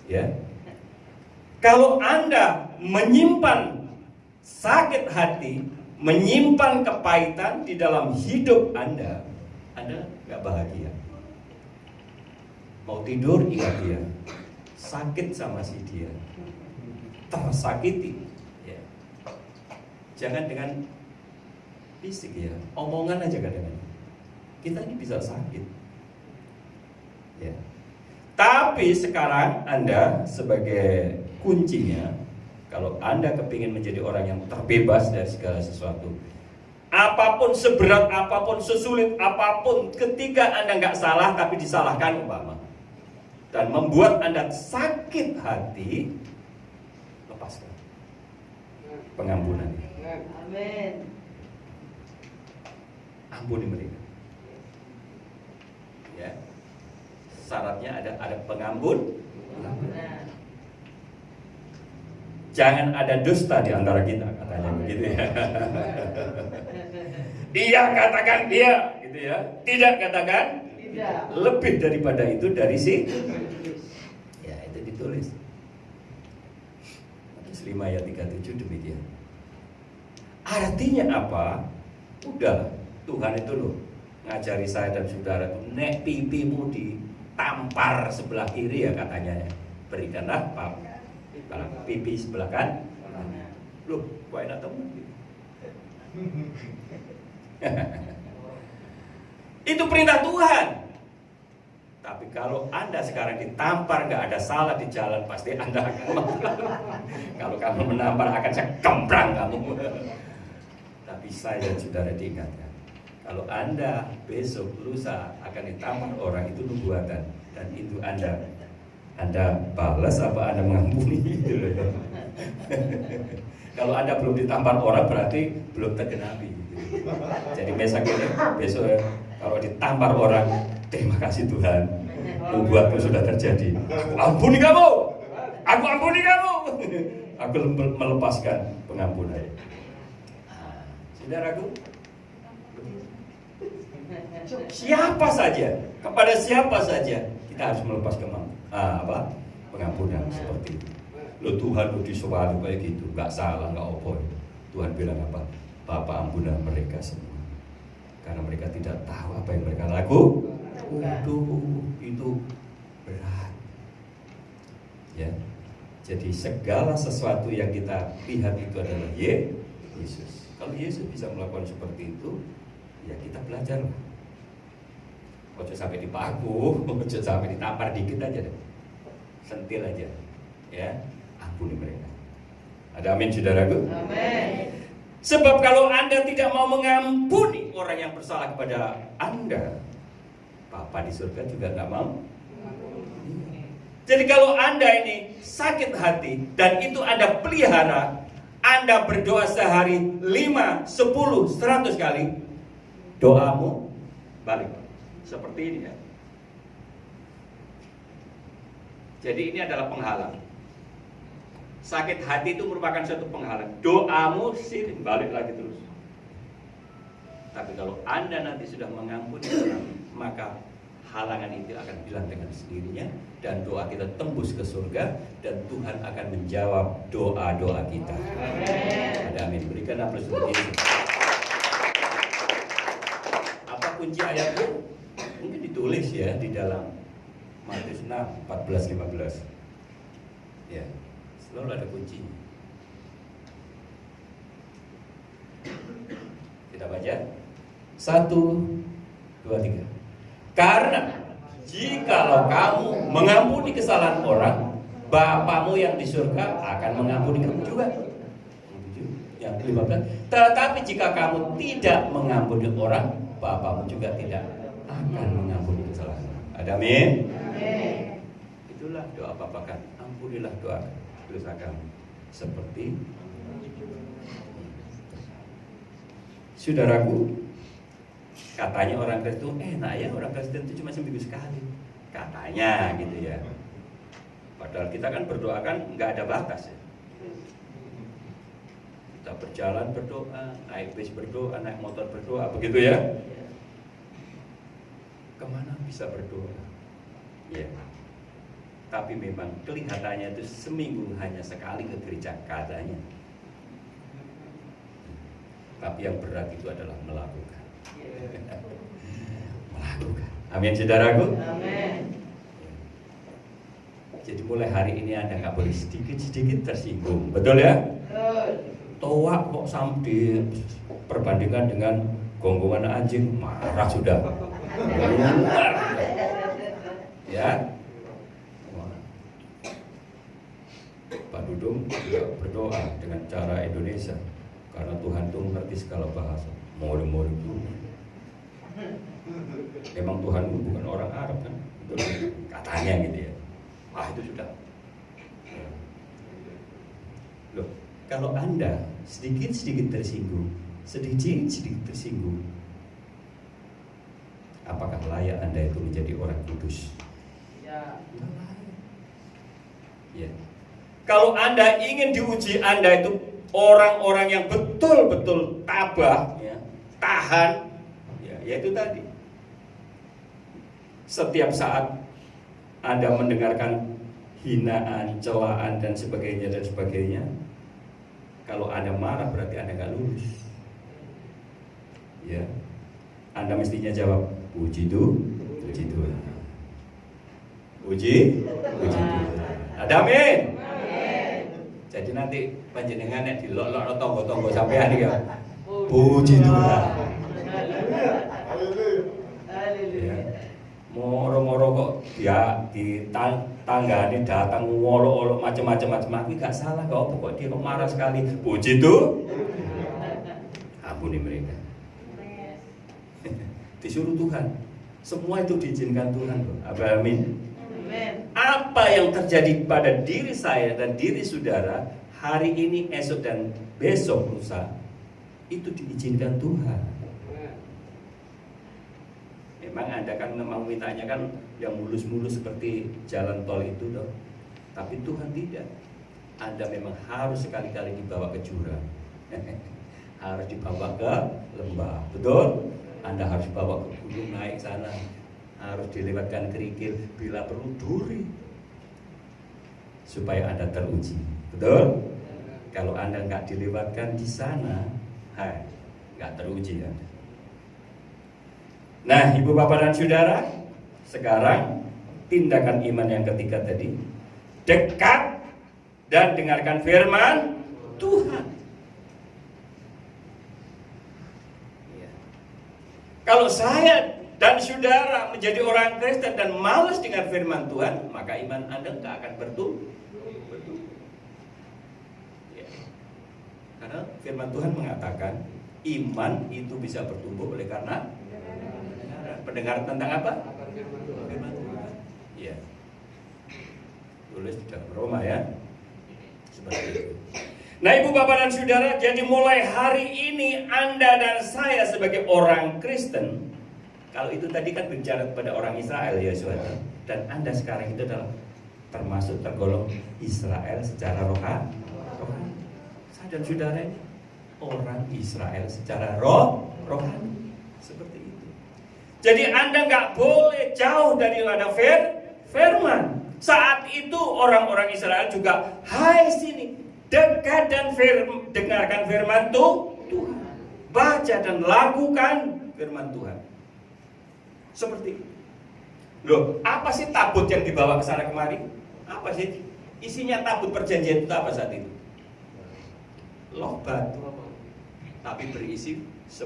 Ya. Kalau Anda menyimpan sakit hati, menyimpan kepahitan di dalam hidup Anda nggak bahagia. Mau tidur ingat dia, sakit sama si dia, tersakiti. Ya. Jangan dengan fisik ya, omongan aja kadang-kadang. Kita ini bisa sakit. Ya. Tapi sekarang Anda sebagai kuncinya, kalau Anda kepingin menjadi orang yang terbebas dari segala sesuatu, apapun seberat apapun, sesulit apapun, ketika Anda nggak salah tapi disalahkan umpama dan membuat Anda sakit hati, lepaskan pengampunan. Amin. Ampuni mereka. Ya. Syaratnya ada pengampun. Jangan ada dusta di antara kita, katanya begitu ya. Iya katakan iya, gitu ya. Tidak katakan tidak. Lebih daripada itu dari si. Ya, itu ditulis. Matius 5 ayat 37 demikian. Artinya apa? Udah, Tuhan itu loh ngajari saya dan saudara tuh, nek pipimu ditampar sebelah kiri ya katanya ya, berikanlah pipi sebelah kan. Loh, kok enak temen gitu. Itu perintah Tuhan. Tapi kalau Anda sekarang ditampar, gak ada salah di jalan, pasti Anda akan kalau kamu menampar akan saya kemprang kamu. Tapi saya dan saudara diingatkan, kalau Anda besok lusa akan ditampar orang, itu nubuatan. Dan itu Anda balas apa Anda mengampuni? Kalau Anda belum ditampar orang berarti belum tergenapi. Jadi besok kalau ditampar orang, terima kasih Tuhan, nubuatmu sudah terjadi. Aku ampuni kamu, aku ampuni kamu, aku melepaskan pengampunan. Saudaraku, siapa saja, kepada siapa saja kita harus melepaskan pengampunan seperti itu. Lo Tuhan lo disuruh kayak gitu, nggak salah, nggak opor. Tuhan bilang apa? Bapa ampunilah mereka semua, karena mereka tidak tahu apa yang mereka lakukan. Itu berat. Ya, Jadi segala sesuatu yang kita lihat itu adalah Yesus. Kalau Yesus bisa melakukan seperti itu, ya kita belajar. Ojo sampai dipaku, ojo sampai ditampar dikit aja deh. Sentil aja, ya, ampuni mereka. Ada amin, saudaraku? Amin. Sebab kalau Anda tidak mau mengampuni orang yang bersalah kepada Anda, Bapa di surga juga nggak mau. Jadi kalau Anda ini sakit hati dan itu Anda pelihara, Anda berdoa sehari 5, 10, 100 kali, doamu balik. Seperti ini ya. Jadi ini adalah penghalang. Sakit hati itu merupakan suatu penghalang. Doamu sih balik lagi terus. Tapi kalau Anda nanti sudah mengampuni orang, maka halangan itu akan hilang dengan sendirinya dan doa kita tembus ke surga dan Tuhan akan menjawab doa-doa kita. Amin. Ada amin. Berikan aplaus untuk ini. Apa kunci ayatnya? Mungkin ditulis ya di dalam Matius 6, 14, 15. Ya, selalu ada kuncinya. Kita baca 1, 2, 3. Karena jikalau kamu mengampuni kesalahan orang, Bapamu yang di surga akan mengampuni kamu juga. Yang 15. Tetapi jika kamu tidak mengampuni orang, Bapamu juga tidak akan mengampuni kesalahan. Ada amin? Amin. Itulah doa Bapa kan. Ampunilah dosa kami seperti saudaraku. Katanya orang Kristen enak ya, orang Kristen itu cuma seminggu sekali. Katanya gitu ya. Padahal kita kan berdoa kan nggak ada batas ya. Kita berjalan berdoa, naik bis berdoa, naik motor berdoa, begitu ya. Kemana bisa berdoa? Ya. Tapi memang kelihatannya itu seminggu hanya sekali ke gereja katanya. Tapi yang berat itu adalah melakukan. Melakukan. Amin, saudaraku. Amin. Jadi mulai hari ini Anda nggak boleh sedikit-sedikit tersinggung, betul ya? Toa kok sampai perbandingan dengan gonggongan anjing, marah sudah. Ya. Pak Dudung juga berdoa dengan cara Indonesia karena Tuhan itu mengerti segala bahasa. Mori-mori itu. Memang Tuhan itu bukan orang Arab kan? Betul. Katanya gitu ya. Wah itu sudah. Loh, kalau Anda sedikit-sedikit tersinggung, sedikit-sedikit tersinggung, apakah layak Anda itu menjadi orang kudus? Ya. Ya. Kalau Anda ingin diuji, Anda itu orang-orang yang betul-betul tabah, ya, tahan, ya, yaitu tadi. Setiap saat Anda mendengarkan hinaan, celaan dan sebagainya, kalau Anda marah berarti Anda nggak lulus. Ya, Anda mestinya jawab, puji Tuhan. Puji Tuhan. Ada amin. Jadi nanti panjenengan nek dilok-lok tonggo-tonggo sampean iki ya. Puji Tuhan. Ya. Moro-moro kok ya ditanggane datang ngolok-olok macam-macam aku gak salah kok pokok dia kok marah sekali. Puji Tuhan. Ampuni mereka. Disuruh Tuhan. Semua itu diizinkan Tuhan. Amin. Apa yang terjadi pada diri saya dan diri saudara hari ini, esok dan besok lusa itu diizinkan Tuhan. Memang Anda kan memang mintanya kan yang mulus-mulus seperti jalan tol itu loh. Tapi Tuhan tidak. Anda memang harus sekali-kali dibawa ke jurang. Harus dibawa ke lembah. Betul? Anda harus dibawa ke gunung naik sana. Harus dilewatkan kerikil, bila perlu duri, supaya Anda teruji. Betul? Kalau Anda nggak dilewatkan di sana, nggak teruji Anda. Nah, Ibu Bapak dan Saudara, sekarang tindakan iman yang ketiga tadi, dekat dan dengarkan firman Tuhan. Kalau saya dan saudara menjadi orang Kristen dan malas dengan firman Tuhan, maka iman Anda tidak akan bertumbuh. Ya. Karena firman Tuhan mengatakan iman itu bisa bertumbuh oleh karena pendengaran tentang apa? Firman Tuhan. Ya. Tulis di dalam Roma ya. Seperti itu. Nah, Ibu, Bapak, dan Saudara, jadi mulai hari ini Anda dan saya sebagai orang Kristen, kalau itu tadi kan bicara kepada orang Israel ya saudara, dan Anda sekarang itu adalah termasuk tergolong Israel secara rohani. Saya dan saudara ini orang Israel secara rohani. Seperti itu. Jadi Anda nggak boleh jauh dari firman. Saat itu orang-orang Israel juga, hai sini, dekat dan dengarkan firman Tuhan. Baca dan lakukan firman Tuhan. Seperti itu. Loh, apa sih tabut yang dibawa ke sana kemari? Apa sih? Isinya tabut perjanjian itu apa saat itu? Loh batu. Tapi berisi 10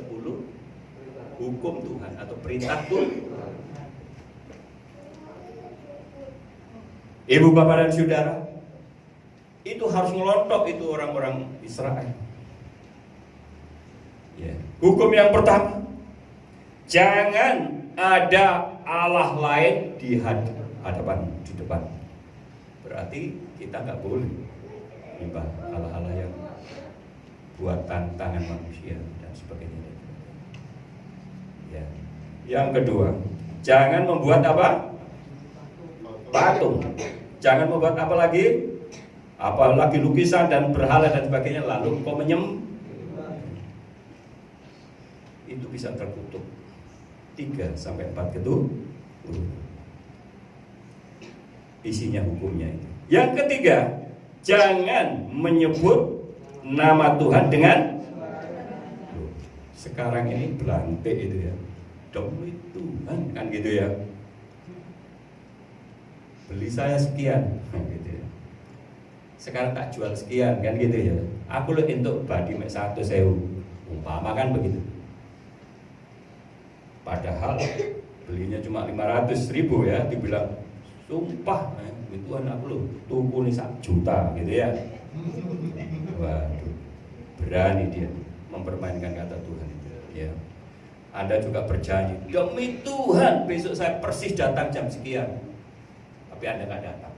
hukum Tuhan atau perintah Tuhan. Ibu, Bapak, dan Saudara, itu harus ngelontok itu orang-orang Israel. Ya. Hukum yang pertama, jangan ada Allah lain di depan. Berarti kita nggak boleh menyembah Allah-Allah yang buatan tangan manusia dan sebagainya. Ya. Yang kedua, jangan membuat apa? Patung. Jangan membuat apa lagi? Apalagi lukisan dan berhala dan sebagainya. Lalu kau menyembah. Itu bisa terkutuk 3-4 keturunan. Isinya hukumnya itu. Yang ketiga, jangan menyebut nama Tuhan dengan sekarang ini belantik itu ya. Demi Tuhan kan gitu ya. Beli saya sekian gitu ya. Sekarang tak jual sekian kan gitu ya. Aku lo untuk badi mek 1.000 umpama kan begitu. Padahal belinya cuma 500.000 ya, dibilang sumpah Tuhan aku lo tuku nih 1 juta gitu ya. Waduh, berani dia mempermainkan kata Tuhan itu ya. Anda juga berjanji, demi Tuhan besok saya persis datang jam sekian. Tapi Anda nggak datang.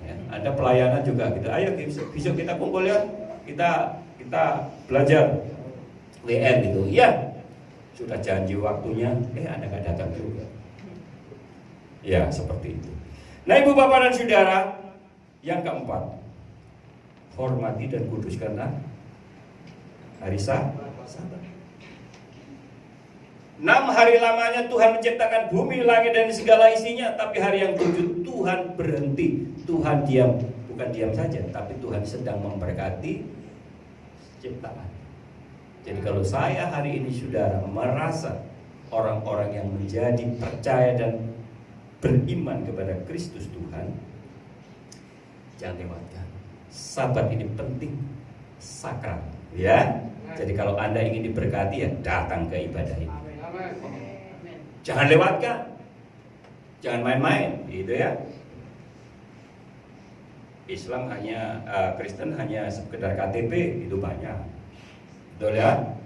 Ya, Anda pelayanan juga gitu. Ayo besok kita kumpul ya. Kita belajar WN gitu. Ya. Sudah janji waktunya, Anda nggak datang juga. Ya, seperti itu. Nah, Ibu, Bapak, dan Saudara, yang keempat, hormati dan kuduskanlah hari Sabat. 6 hari lamanya Tuhan menciptakan bumi, langit, dan segala isinya. Tapi hari yang ke-7 Tuhan berhenti. Tuhan diam. Bukan diam saja, tapi Tuhan sedang memberkati ciptaan. Jadi kalau saya hari ini saudara merasa orang-orang yang menjadi percaya dan beriman kepada Kristus Tuhan, jangan lewatkan. Sabat ini penting, sakral, ya. Jadi kalau Anda ingin diberkati ya datang ke ibadah ini. Jangan lewatkan. Jangan main-main, gitu ya. Islam hanya Kristen hanya sekedar KTP itu banyak. Betul ya?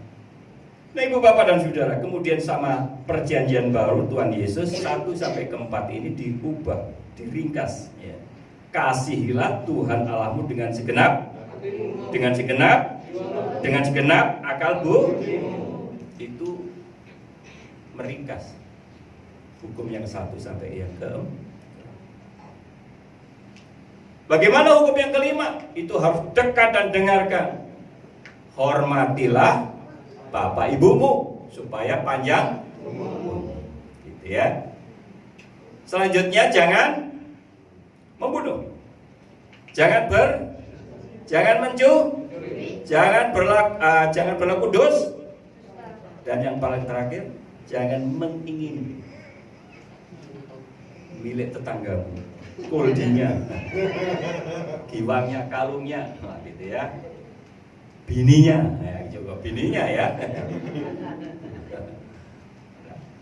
Nah, Ibu, Bapak, dan Saudara, kemudian sama perjanjian baru Tuhan Yesus 1-4 ini diubah, diringkas ya. Kasihilah Tuhan Allahmu dengan segenap akal itu meringkas hukum yang 1 sampai yang ke-4. Bagaimana hukum yang kelima? Itu harus dekat dan dengarkan. Hormatilah bapak ibumu supaya panjang umur. Gitu ya. Selanjutnya jangan membunuh. Jangan mencuri. Jangan berlaku dos. Dan yang paling terakhir, jangan mengingini. milik tetanggamu, koldinya, giwangnya, kalungnya, nah, gitu ya. Bininya, ya, juga bininya ya.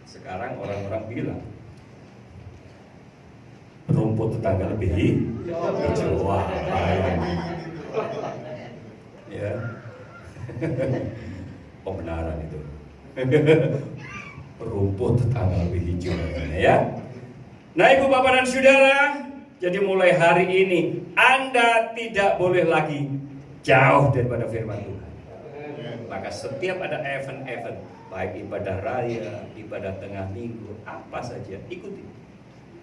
Sekarang orang-orang bilang rumput tetangga lebih hijau. Wah, ya. Pembenaran itu. Rumput tetangga lebih hijau, ya. Nah, Ibu Bapak dan Saudara, jadi mulai hari ini Anda tidak boleh lagi jauh daripada firman Tuhan. Maka setiap ada event-event, baik ibadah raya, ibadah tengah minggu, apa saja, ikuti.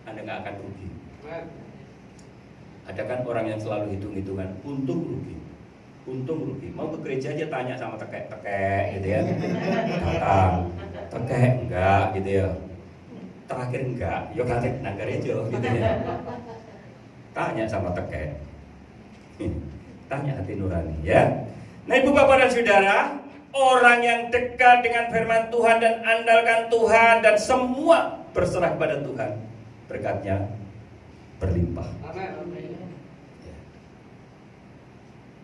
Anda nggak akan rugi. Ada kan orang yang selalu hitung-hitungan, untung rugi. Mau ke gereja aja tanya sama tekek gitu ya. Datang, tekek enggak gitu ya. Terakhir enggak, yo katek nang gereja gitu ya. Tanya sama tekek. Tanya hati nurani ya. Nah, Ibu Bapak dan Saudara, orang yang dekat dengan firman Tuhan dan andalkan Tuhan dan semua berserah pada Tuhan, berkatnya berlimpah. Amin. Ya.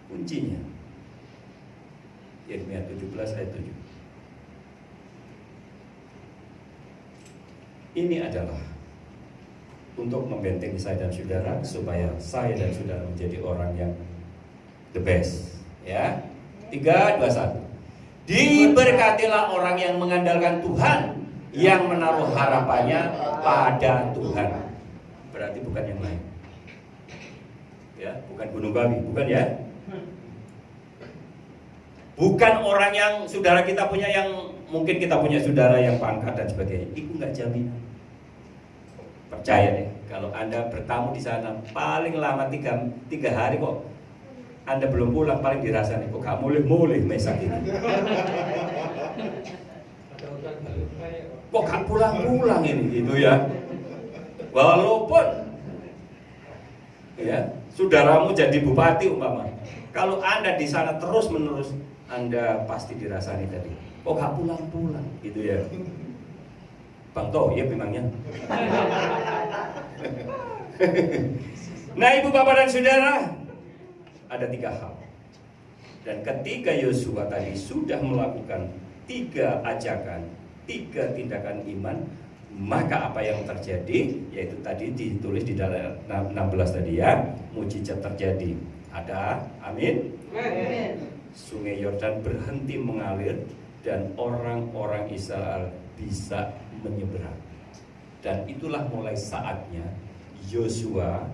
Kuncinya Yeremia 17 ayat 7. Ini adalah untuk membentengi saya dan saudara supaya saya dan saudara menjadi orang yang the best. Ya. 3, 2, 1. Diberkatilah orang yang mengandalkan Tuhan, yang menaruh harapannya pada Tuhan. Berarti bukan yang lain. Ya, bukan gunung Kawi, bukan ya. Bukan orang yang saudara kita punya, yang mungkin kita punya saudara yang pangkat dan sebagainya. Itu nggak jaminan. Percaya deh, kalau Anda bertamu di sana paling lama 3 hari kok Anda belum pulang, paling dirasani kok gak mulih-mulih mesak ini. Kok gak pulang-pulang ini gitu ya. Walaupun ya saudaramu jadi bupati umpama, kalau Anda di sana terus-menerus, Anda pasti dirasani tadi. Kok gak pulang-pulang gitu ya. Bang Toh, ya memangnya. Nah, Ibu Bapak dan Saudara, ada 3 hal. Dan ketika Yosua tadi sudah melakukan 3 ajakan, 3 tindakan iman, maka apa yang terjadi? Yaitu tadi ditulis di dalam 16 tadi ya, mujizat terjadi. Ada, amin. Amin. Sungai Yordan berhenti mengalir dan orang-orang Israel bisa menyeberang. Dan itulah mulai saatnya Yosua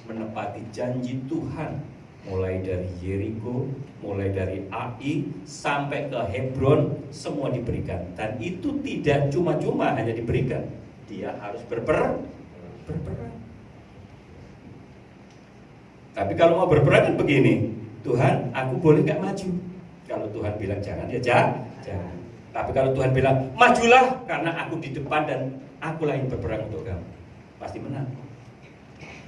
menepati janji Tuhan, mulai dari Yeriko, mulai dari Ai sampai ke Hebron, semua diberikan. Dan itu tidak cuma-cuma hanya diberikan, dia harus berperang. Tapi kalau mau berperang kan begini, Tuhan, aku boleh gak maju? Kalau Tuhan bilang jangan, ya jangan. Tapi kalau Tuhan bilang majulah, karena aku di depan dan akulah yang berperang untuk kamu, pasti menang.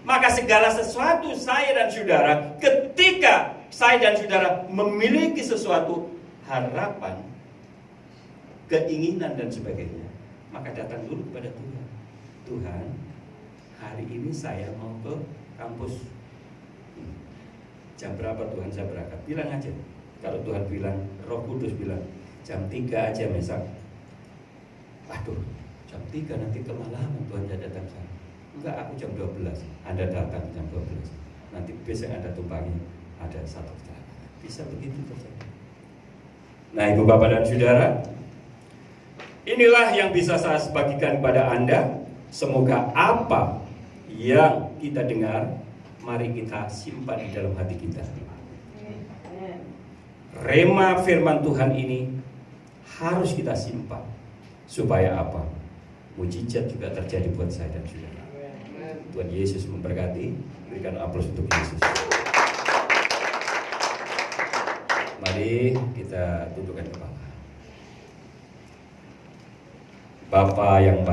Maka segala sesuatu saya dan saudara, ketika saya dan saudara memiliki sesuatu harapan, keinginan dan sebagainya, maka datang dulu kepada Tuhan. Tuhan, hari ini saya mau ke kampus. Jam berapa Tuhan saya berangkat? Bilang aja. Kalau Tuhan bilang, Roh Kudus bilang jam 3 aja misal. Waduh, jam 3 nanti kemalaman Tuhan tidak datang sana. Enggak, aku jam 12. Anda datang jam 12. Nanti bis yang Anda tumpangi ada 1 jam. Bisa begitu terjadi. Nah, Ibu Bapak dan Saudara, inilah yang bisa saya bagikan kepada Anda. Semoga apa yang kita dengar, mari kita simpan di dalam hati kita. Rema firman Tuhan ini harus kita simpan. Supaya apa? Mujizat juga terjadi buat saya dan saudara. Tuhan Yesus memberkati. Berikan aplaus untuk Yesus. Mari kita tundukkan kepala. Bapa yang